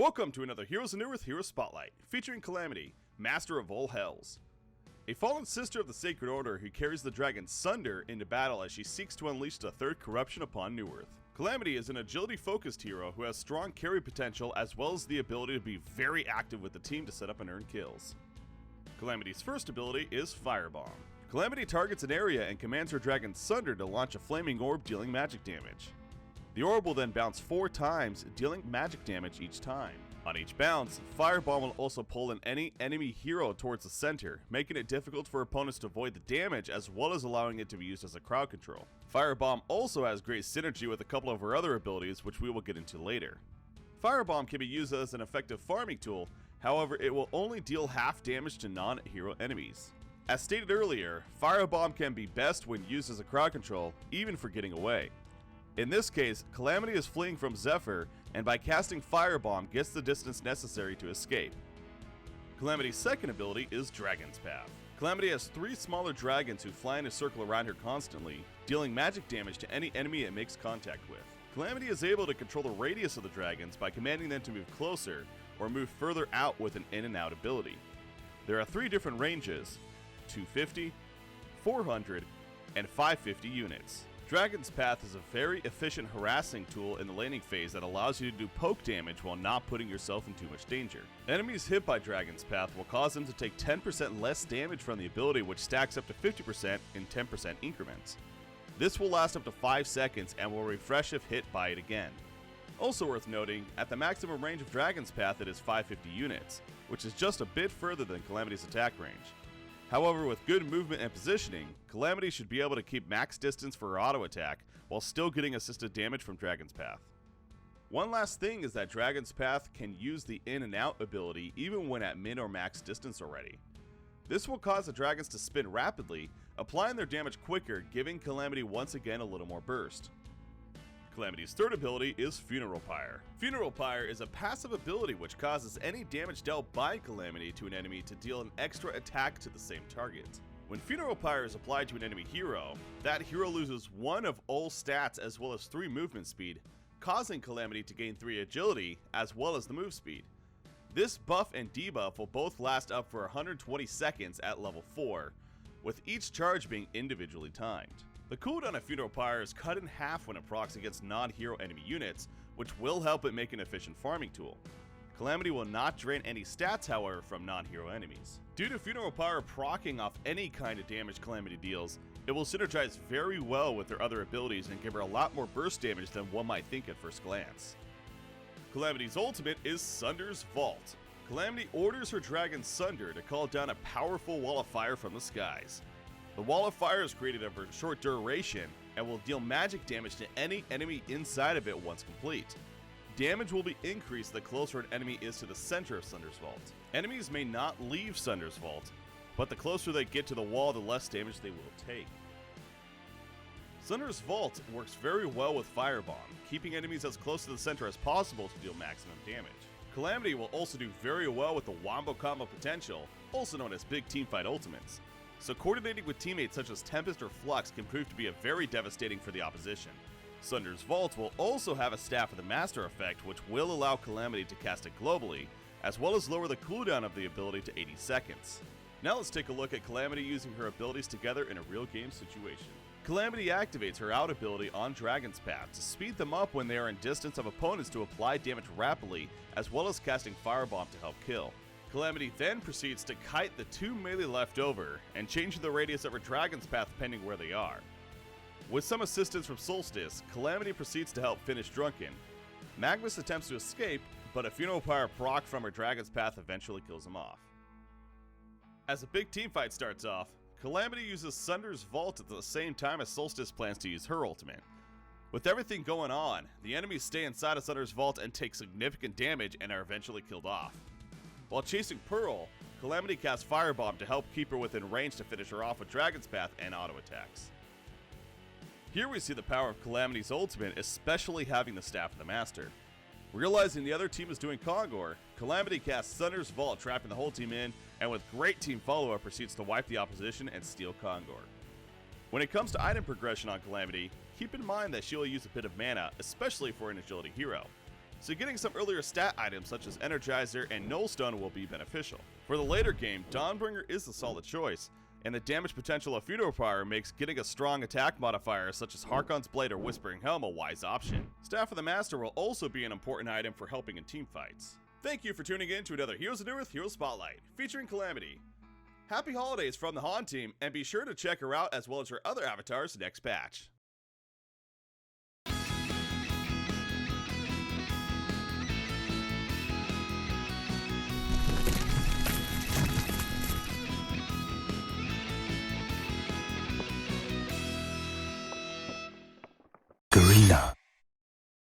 Welcome to another Heroes of Newerth Hero Spotlight, featuring Calamity, Master of all Hells. A fallen sister of the Sacred Order who carries the dragon Sunder into battle as she seeks to unleash the third corruption upon Newerth. Calamity is an agility-focused hero who has strong carry potential as well as the ability to be very active with the team to set up and earn kills. Calamity's first ability is Firebomb. Calamity targets an area and commands her dragon Sunder to launch a flaming orb dealing magic damage. The orb will then bounce 4 times, dealing magic damage each time. On each bounce, Firebomb will also pull in any enemy hero towards the center, making it difficult for opponents to avoid the damage as well as allowing it to be used as a crowd control. Firebomb also has great synergy with a couple of her other abilities, which we will get into later. Firebomb can be used as an effective farming tool, however it will only deal half damage to non-hero enemies. As stated earlier, Firebomb can be best when used as a crowd control, even for getting away. In this case, Calamity is fleeing from Zephyr, and by casting Firebomb gets the distance necessary to escape. Calamity's second ability is Dragon's Path. Calamity has 3 smaller dragons who fly in a circle around her constantly, dealing magic damage to any enemy it makes contact with. Calamity is able to control the radius of the dragons by commanding them to move closer, or move further out with an in and out ability. There are 3 different ranges: 250, 400, and 550 units. Dragon's Path is a very efficient harassing tool in the laning phase that allows you to do poke damage while not putting yourself in too much danger. Enemies hit by Dragon's Path will cause them to take 10% less damage from the ability, which stacks up to 50% in 10% increments. This will last up to 5 seconds and will refresh if hit by it again. Also worth noting, at the maximum range of Dragon's Path it is 550 units, which is just a bit further than Calamity's attack range. However, with good movement and positioning, Calamity should be able to keep max distance for her auto attack while still getting assisted damage from Dragon's Path. One last thing is that Dragon's Path can use the in and out ability even when at min or max distance already. This will cause the dragons to spin rapidly, applying their damage quicker, giving Calamity once again a little more burst. Calamity's third ability is Funeral Pyre. Funeral Pyre is a passive ability which causes any damage dealt by Calamity to an enemy to deal an extra attack to the same target. When Funeral Pyre is applied to an enemy hero, that hero loses 1 of all stats as well as 3 movement speed, causing Calamity to gain 3 agility as well as the move speed. This buff and debuff will both last up for 120 seconds at level 4, with each charge being individually timed. The cooldown of Funeral Pyre is cut in half when it procs against non-hero enemy units, which will help it make an efficient farming tool. Calamity will not drain any stats, however, from non-hero enemies. Due to Funeral Pyre proccing off any kind of damage Calamity deals, it will synergize very well with her other abilities and give her a lot more burst damage than one might think at first glance. Calamity's ultimate is Sunder's Vault. Calamity orders her dragon Sunder to call down a powerful wall of fire from the skies. The wall of fire is created over a short duration and will deal magic damage to any enemy inside of it once complete. Damage will be increased the closer an enemy is to the center of Sunder's Vault. Enemies may not leave Sunder's Vault, but the closer they get to the wall, the less damage they will take. Sunder's Vault works very well with Firebomb, keeping enemies as close to the center as possible to deal maximum damage. Calamity will also do very well with the Wombo Combo potential, also known as Big Teamfight Ultimates. So coordinating with teammates such as Tempest or Flux can prove to be very devastating for the opposition. Sunder's Vault will also have a Staff of the Master effect, which will allow Calamity to cast it globally, as well as lower the cooldown of the ability to 80 seconds. Now let's take a look at Calamity using her abilities together in a real game situation. Calamity activates her out ability on Dragon's Path to speed them up when they are in distance of opponents to apply damage rapidly, as well as casting Firebomb to help kill. Calamity then proceeds to kite the 2 melee left over and change the radius of her Dragon's Path depending where they are. With some assistance from Solstice, Calamity proceeds to help finish Drunken. Magnus attempts to escape, but a Funeral Pyre proc from her Dragon's Path eventually kills him off. As a big teamfight starts off, Calamity uses Sunder's Vault at the same time as Solstice plans to use her ultimate. With everything going on, the enemies stay inside of Sunder's Vault and take significant damage and are eventually killed off. While chasing Pearl, Calamity casts Firebomb to help keep her within range to finish her off with Dragon's Path and auto attacks. Here we see the power of Calamity's ultimate, especially having the Staff of the Master. Realizing the other team is doing Kongor, Calamity casts Sunder's Vault, trapping the whole team in, and with great team follow-up proceeds to wipe the opposition and steal Kongor. When it comes to item progression on Calamity, keep in mind that she will use a bit of mana, especially for an agility hero. so getting some earlier stat items such as Energizer and Nullstone will be beneficial. For the later game, Dawnbringer is the solid choice, and the damage potential of Funeral Pyre makes getting a strong attack modifier such as Harkon's Blade or Whispering Helm a wise option. Staff of the Master will also be an important item for helping in teamfights. Thank you for tuning in to another Heroes of Newerth Hero Spotlight, featuring Calamity. Happy holidays from the Han team, and be sure to check her out as well as her other avatars next patch.